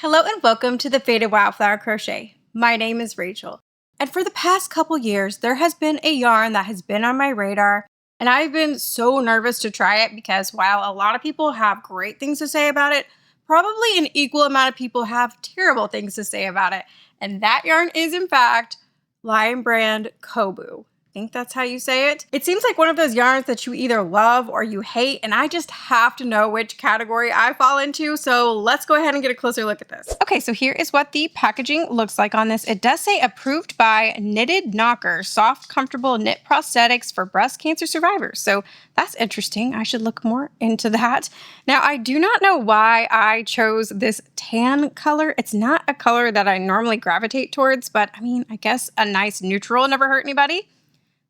Hello and welcome to the Faded Wildflower Crochet. My name is Rachel, and for the past couple years, there has been a yarn that has been on my radar, and I've been so nervous to try it because while a lot of people have great things to say about it, probably an equal amount of people have terrible things to say about it, and that yarn is in fact Lion Brand Coboo. I think that's how you say it. It seems like one of those yarns that you either love or you hate, and I just have to know which category I fall into, so let's go ahead and get a closer look at this. Okay, so here is what the packaging looks like on this. It does say approved by Knitted Knocker, soft, comfortable knit prosthetics for breast cancer survivors. So that's interesting. I should look more into that. Now, I do not know why I chose this tan color. It's not a color that I normally gravitate towards, but I mean, I guess a nice neutral never hurt anybody.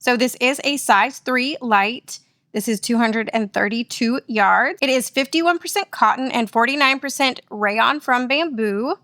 So this is a size 3 light. This is 232 yards. It is 51% cotton and 49% rayon from bamboo.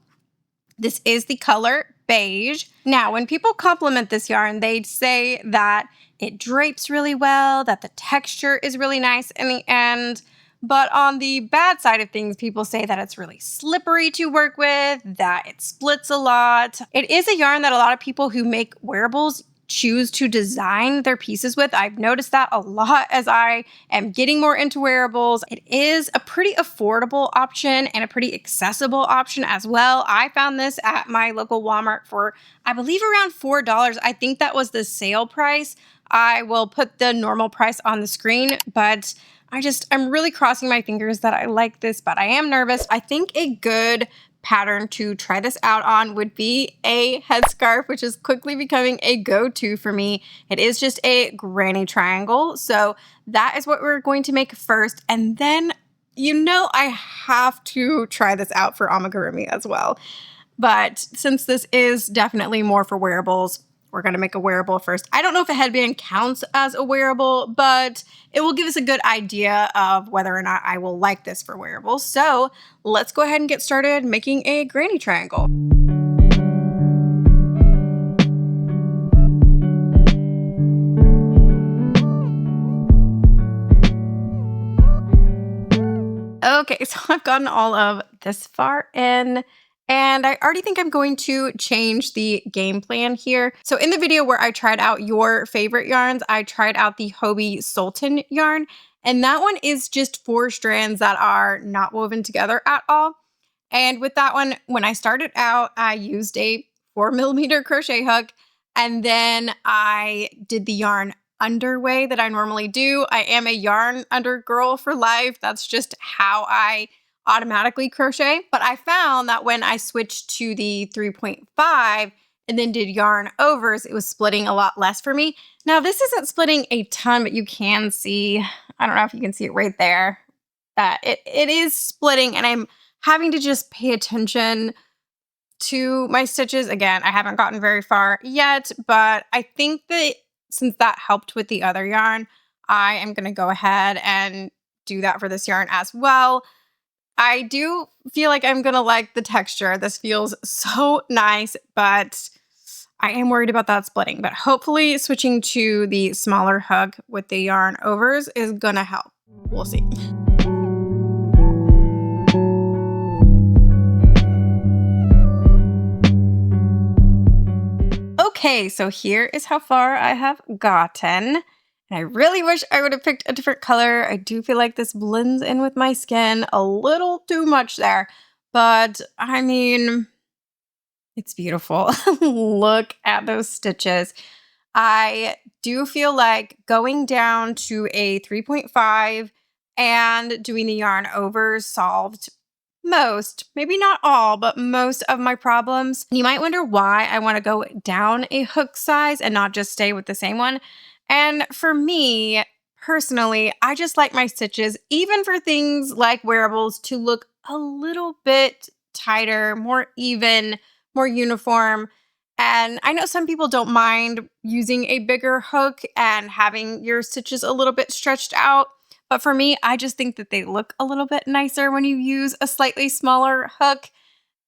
This is the color beige. Now, when people compliment this yarn, they say that it drapes really well, that the texture is really nice in the end. But on the bad side of things, people say that it's really slippery to work with, that it splits a lot. It is a yarn that a lot of people who make wearables choose to design their pieces with. I've noticed that a lot as I am getting more into wearables. It is a pretty affordable option and a pretty accessible option as well. I found this at my local Walmart for, I believe, around $4. I think that was the sale price. I will put the normal price on the screen, but I'm really crossing my fingers that I like this, but I am nervous. I think a good pattern to try this out on would be a headscarf, which is quickly becoming a go-to for me. It is just a granny triangle. So that is what we're going to make first. And then, I have to try this out for amigurumi as well. But since this is definitely more for wearables, we're going to make a wearable first. I don't know if a headband counts as a wearable, but it will give us a good idea of whether or not I will like this for wearables. So let's go ahead and get started making a granny triangle. Okay, so I've gotten all of this far in, and I already think I'm going to change the game plan here. So in the video where I tried out your favorite yarns, I tried out the Hobie Sultan yarn, and that one is just 4 strands that are not woven together at all. And with that one, when I started out, I used a 4mm crochet hook, and then I did the yarn under way that I normally do. I am a yarn under girl for life. That's just how I automatically crochet. But I found that when I switched to the 3.5 and then did yarn overs, it was splitting a lot less for me. Now this isn't splitting a ton, but you can see, I don't know if you can see it right there, that it is splitting, and I'm having to just pay attention to my stitches. Again, I haven't gotten very far yet, but I think that since that helped with the other yarn, I am going to go ahead and do that for this yarn as well. I do feel like I'm going to like the texture. This feels so nice, but I am worried about that splitting. But hopefully switching to the smaller hook with the yarn overs is going to help. We'll see. Okay, so here is how far I have gotten. And I really wish I would have picked a different color. I do feel like this blends in with my skin a little too much there. But I mean, it's beautiful. Look at those stitches. I do feel like going down to a 3.5 and doing the yarn overs solved most, maybe not all, but most of my problems. You might wonder why I want to go down a hook size and not just stay with the same one. And for me, personally, I just like my stitches, even for things like wearables, to look a little bit tighter, more even, more uniform. And I know some people don't mind using a bigger hook and having your stitches a little bit stretched out. But for me, I just think that they look a little bit nicer when you use a slightly smaller hook.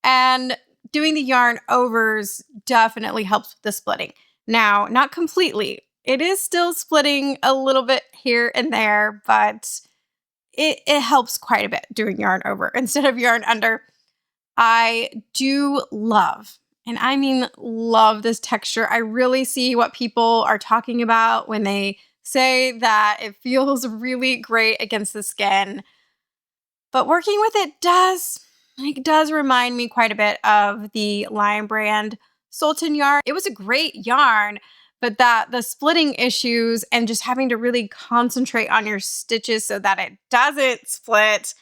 And doing the yarn overs definitely helps with the splitting. Now, not completely. It is still splitting a little bit here and there, but it helps quite a bit doing yarn over instead of yarn under. I do love, and I mean love, this texture. I really see what people are talking about when they say that it feels really great against the skin. But working with it does remind me quite a bit of the Lion Brand Sultan yarn. It was a great yarn, but that the splitting issues and just having to really concentrate on your stitches so that it doesn't split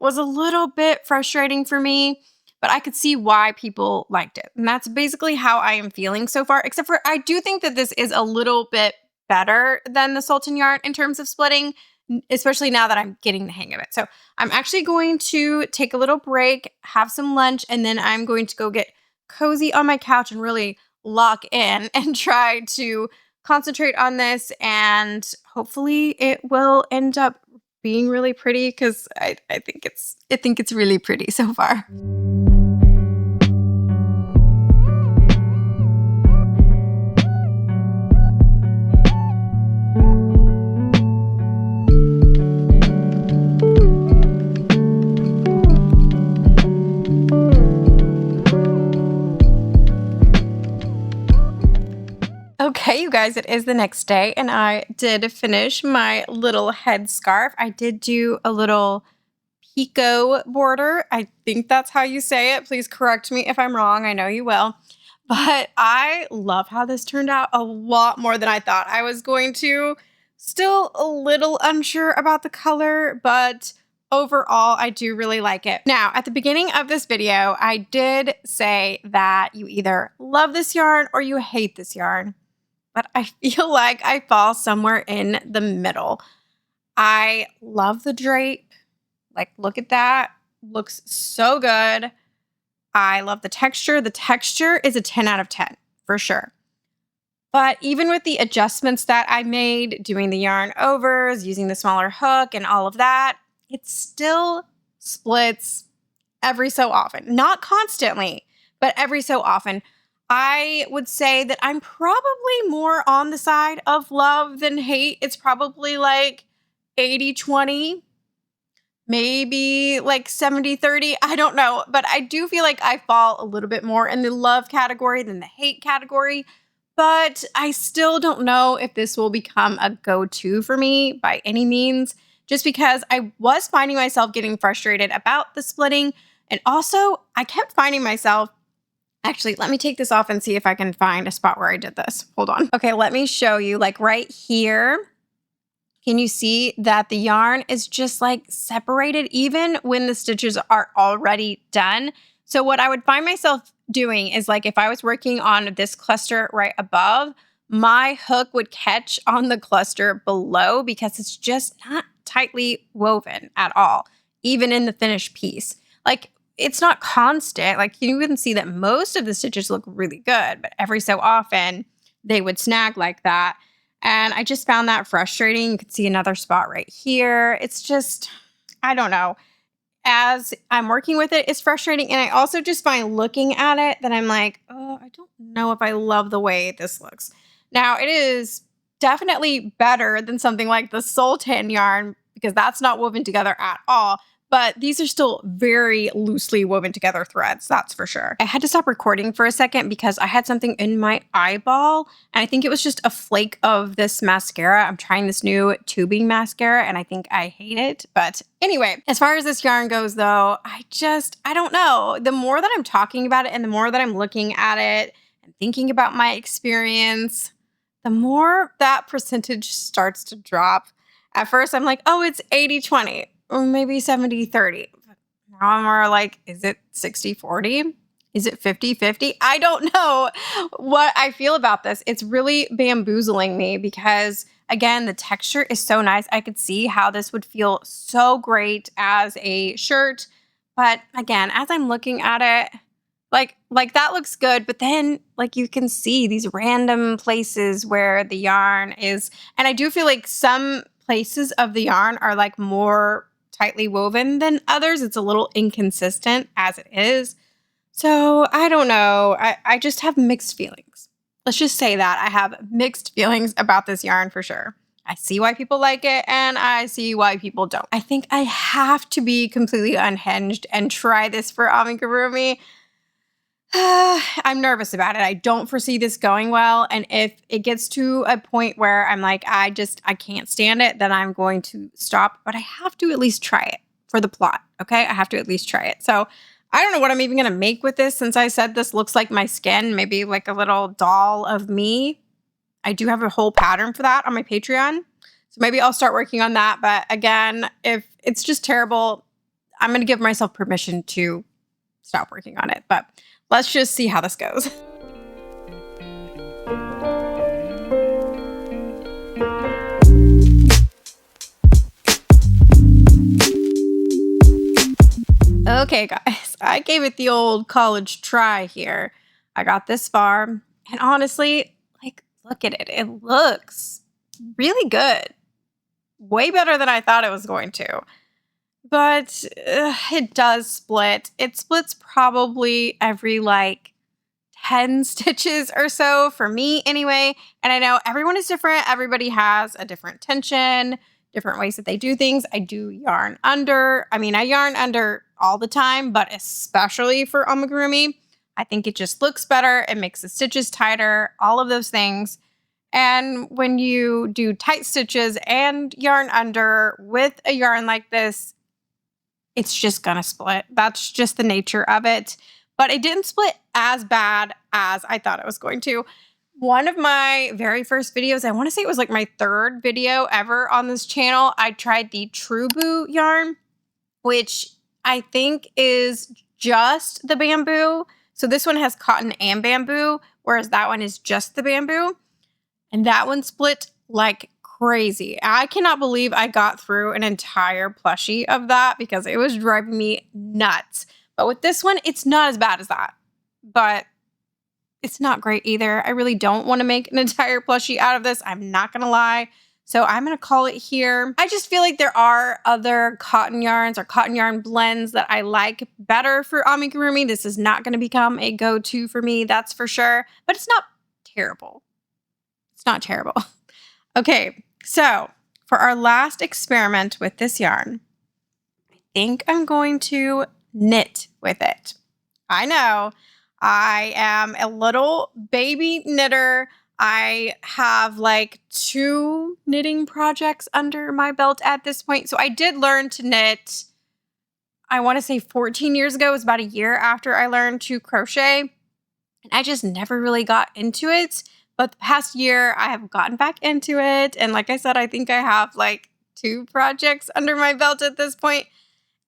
was a little bit frustrating for me, but I could see why people liked it. And that's basically how I am feeling so far, except for I do think that this is a little bit better than the Sultan yarn in terms of splitting, especially now that I'm getting the hang of it. So I'm actually going to take a little break, have some lunch, and then I'm going to go get cozy on my couch and really lock in and try to concentrate on this. And hopefully it will end up being really pretty, because I think it's really pretty so far. Okay, you guys, it is the next day, and I did finish my little headscarf. I did do a little picot border. I think that's how you say it. Please correct me if I'm wrong. I know you will. But I love how this turned out, a lot more than I thought I was going to. Still a little unsure about the color, but overall, I do really like it. Now, at the beginning of this video, I did say that you either love this yarn or you hate this yarn. But I feel like I fall somewhere in the middle. I love the drape. Like, look at that. Looks so good. I love the texture. The texture is a 10 out of 10 for sure. But even with the adjustments that I made, doing the yarn overs, using the smaller hook and all of that, it still splits every so often. Not constantly, but every so often. I would say that I'm probably more on the side of love than hate. It's probably like 80-20, maybe like 70-30. I don't know. But I do feel like I fall a little bit more in the love category than the hate category. But I still don't know if this will become a go-to for me by any means, just because I was finding myself getting frustrated about the splitting. And also, I kept finding myself. Actually, let me take this off and see if I can find a spot where I did this. Hold on. Okay, let me show you, like right here. Can you see that the yarn is just like separated even when the stitches are already done? So what I would find myself doing is, like, if I was working on this cluster right above, my hook would catch on the cluster below because it's just not tightly woven at all, even in the finished piece. Like, it's not constant. Like, you can see that most of the stitches look really good, but every so often they would snag like that. And I just found that frustrating. You can see another spot right here. It's just, I don't know. As I'm working with it, it's frustrating. And I also just find looking at it that I'm like, oh, I don't know if I love the way this looks. Now, it is definitely better than something like the Sultan yarn, because that's not woven together at all. But these are still very loosely woven together threads, that's for sure. I had to stop recording for a second because I had something in my eyeball, and I think it was just a flake of this mascara. I'm trying this new tubing mascara, and I think I hate it. But anyway, as far as this yarn goes though, I don't know. The more that I'm talking about it and the more that I'm looking at it and thinking about my experience, the more that percentage starts to drop. At first, I'm like, oh, it's 80-20. Or maybe 70-30. Now I'm more like, is it 60-40? Is it 50-50? I don't know what I feel about this. It's really bamboozling me because, again, the texture is so nice. I could see how this would feel so great as a shirt. But again, as I'm looking at it, like that looks good. But then, like, you can see these random places where the yarn is. And I do feel like some places of the yarn are like more tightly woven than others. It's a little inconsistent as it is. So I don't know. I just have mixed feelings. Let's just say that I have mixed feelings about this yarn for sure. I see why people like it and I see why people don't. I think I have to be completely unhinged and try this for Amigurumi. I'm nervous about it. I don't foresee this going well. And if it gets to a point where I'm like, I can't stand it, then I'm going to stop. But I have to at least try it for the plot. Okay. I have to at least try it. So I don't know what I'm even going to make with this, since I said this looks like my skin, maybe like a little doll of me. I do have a whole pattern for that on my Patreon. So maybe I'll start working on that. But again, if it's just terrible, I'm going to give myself permission to stop working on it. But let's just see how this goes. Okay, guys, I gave it the old college try here. I got this far, and honestly, like, look at it. It looks really good. Way better than I thought it was going to. But it does split. It splits probably every like 10 stitches or so for me anyway. And I know everyone is different. Everybody has a different tension, different ways that they do things. I do yarn under. I mean, I yarn under all the time, but especially for amigurumi, I think it just looks better. It makes the stitches tighter, all of those things. And when you do tight stitches and yarn under with a yarn like this, it's just gonna split. That's just the nature of it. But it didn't split as bad as I thought it was going to. One of my very first videos, I want to say it was like my third video ever on this channel, I tried the Koboo yarn, which I think is just the bamboo. So this one has cotton and bamboo, whereas that one is just the bamboo. And that one split like crazy. I cannot believe I got through an entire plushie of that because it was driving me nuts. But with this one, it's not as bad as that. But it's not great either. I really don't want to make an entire plushie out of this. I'm not going to lie. So I'm going to call it here. I just feel like there are other cotton yarns or cotton yarn blends that I like better for amigurumi. This is not going to become a go-to for me, that's for sure. But it's not terrible. It's not terrible. Okay, so for our last experiment with this yarn, I think I'm going to knit with it. I know I am a little baby knitter. I have like 2 knitting projects under my belt at this point. So I did learn to knit, I want to say 14 years ago. It was about a year after I learned to crochet. And I just never really got into it. But the past year, I have gotten back into it. And like I said, I think I have like 2 projects under my belt at this point.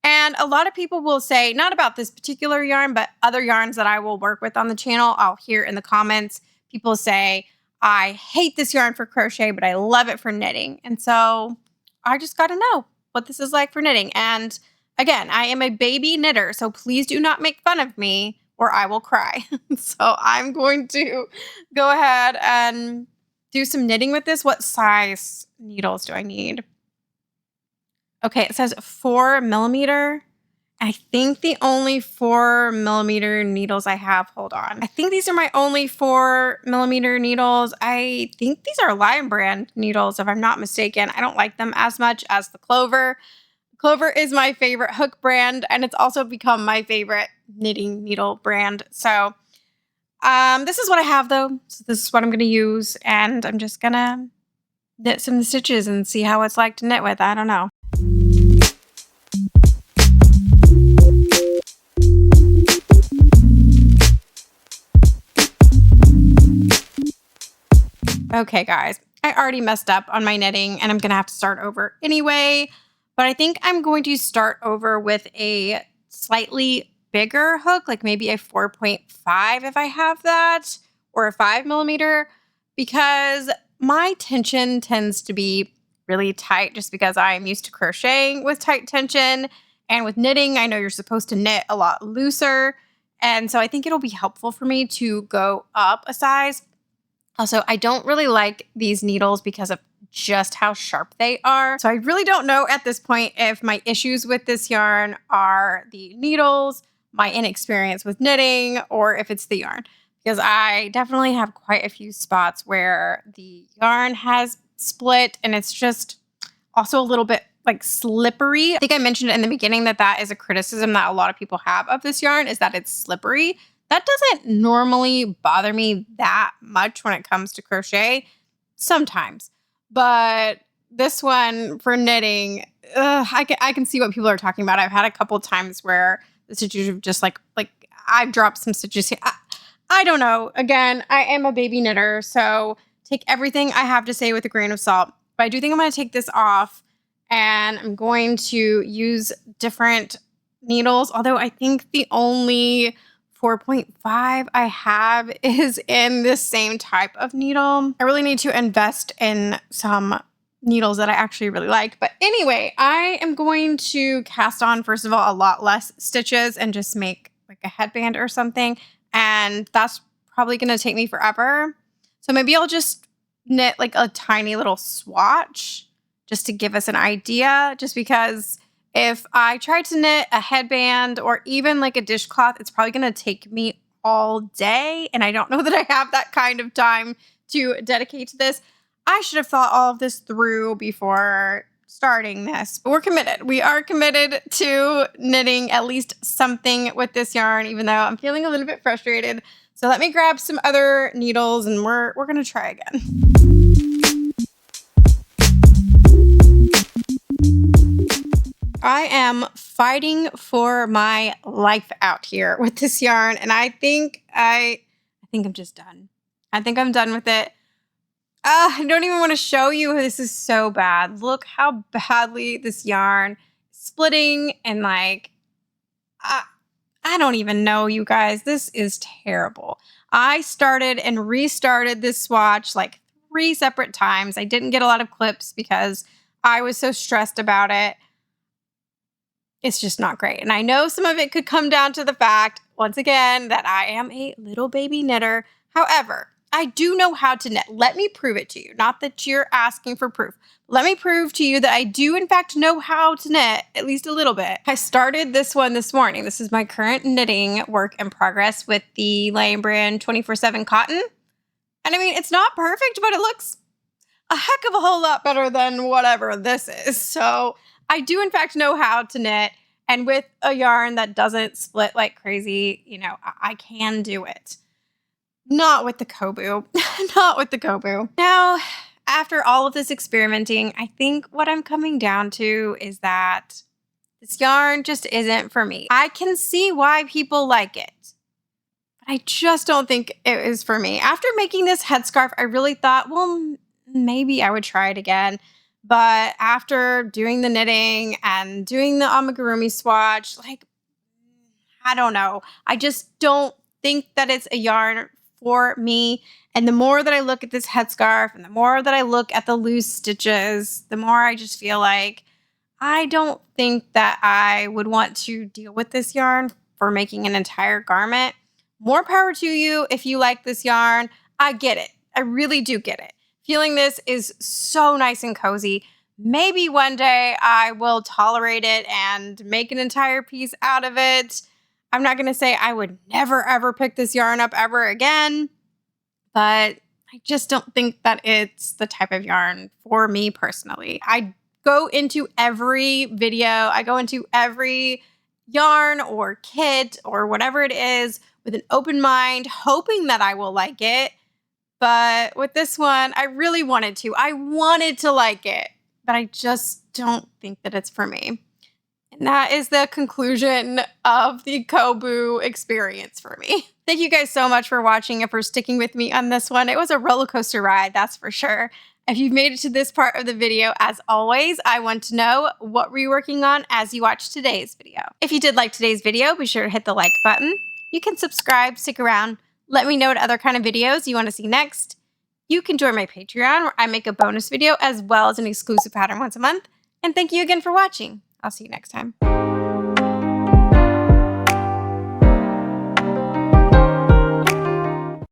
And a lot of people will say, not about this particular yarn, but other yarns that I will work with on the channel, I'll hear in the comments, people say, I hate this yarn for crochet, but I love it for knitting. And so I just got to know what this is like for knitting. And again, I am a baby knitter, so please do not make fun of me or I will cry. So I'm going to go ahead and do some knitting with this. What size needles do I need? Okay, it says 4mm. I think the only 4mm needles I have, hold on. I think these are my only 4mm needles. I think these are Lion Brand needles, if I'm not mistaken. I don't like them as much as the Clover. Clover is my favorite hook brand, and it's also become my favorite knitting needle brand. So this is what I have, though. So this is what I'm going to use, and I'm just going to knit some stitches and see how it's like to knit with. I don't know. Okay, guys, I already messed up on my knitting, and I'm going to have to start over anyway. But I think I'm going to start over with a slightly bigger hook, like maybe a 4.5 if I have that, or a 5mm, because my tension tends to be really tight just because I'm used to crocheting with tight tension. And with knitting, I know you're supposed to knit a lot looser. And so I think it'll be helpful for me to go up a size. Also, I don't really like these needles because of just how sharp they are. So I really don't know at this point if my issues with this yarn are the needles, my inexperience with knitting, or if it's the yarn. Because I definitely have quite a few spots where the yarn has split, and it's just also a little bit like slippery. I think I mentioned in the beginning that is a criticism that a lot of people have of this yarn, is that it's slippery. That doesn't normally bother me that much when it comes to crochet, sometimes. But this one for knitting, I can see what people are talking about. I've had a couple times where the stitches have just like I've dropped some stitches here. I don't know. Again, I am a baby knitter, so take everything I have to say with a grain of salt. But I do think I'm going to take this off, and I'm going to use different needles, although I think the only 4.5 I have is in this same type of needle. I really need to invest in some needles that I actually really like. But anyway, I am going to cast on, first of all, a lot less stitches and just make like a headband or something. And that's probably going to take me forever. So maybe I'll just knit like a tiny little swatch just to give us an idea, just because if I try to knit a headband or even like a dishcloth, it's probably going to take me all day. And I don't know that I have that kind of time to dedicate to this. I should have thought all of this through before starting this. But we're committed. We are committed to knitting at least something with this yarn, even though I'm feeling a little bit frustrated. So let me grab some other needles and we're going to try again. I am fighting for my life out here with this yarn, and I think I'm just done. I think I'm done with it. I don't even want to show you. This is so bad. Look how badly this yarn is splitting, and like I don't even know, you guys. This is terrible. I started and restarted this swatch like 3 separate times. I didn't get a lot of clips because I was so stressed about it. It's just not great. And I know some of it could come down to the fact, once again, that I am a little baby knitter. However, I do know how to knit. Let me prove it to you. Not that you're asking for proof. Let me prove to you that I do, in fact, know how to knit, at least a little bit. I started this one this morning. This is my current knitting work in progress with the Lion Brand 24/7 cotton. And I mean, it's not perfect, but it looks a heck of a whole lot better than whatever this is. So I do, in fact, know how to knit. And with a yarn that doesn't split like crazy, you know, I can do it. Not with the Koboo. Not with the Koboo. Now, after all of this experimenting, I think what I'm coming down to is that this yarn just isn't for me. I can see why people like it, but I just don't think it is for me. After making this headscarf, I really thought, well, maybe I would try it again. But after doing the knitting and doing the amigurumi swatch, like, I don't know. I just don't think that it's a yarn for me. And the more that I look at this headscarf and the more that I look at the loose stitches, the more I just feel like I don't think that I would want to deal with this yarn for making an entire garment. More power to you if you like this yarn. I get it. I really do get it. Feeling this is so nice and cozy. Maybe one day I will tolerate it and make an entire piece out of it. I'm not going to say I would never, ever pick this yarn up ever again, but I just don't think that it's the type of yarn for me personally. I go into every video, I go into every yarn or kit or whatever it is with an open mind, hoping that I will like it. But with this one, I really wanted to. I wanted to like it, but I just don't think that it's for me. And that is the conclusion of the Koboo experience for me. Thank you guys so much for watching and for sticking with me on this one. It was a roller coaster ride, that's for sure. If you've made it to this part of the video, as always, I want to know what were you working on as you watched today's video. If you did like today's video, be sure to hit the like button. You can subscribe, stick around. Let me know what other kind of videos you want to see next. You can join my Patreon where I make a bonus video as well as an exclusive pattern once a month. And thank you again for watching. I'll see you next time.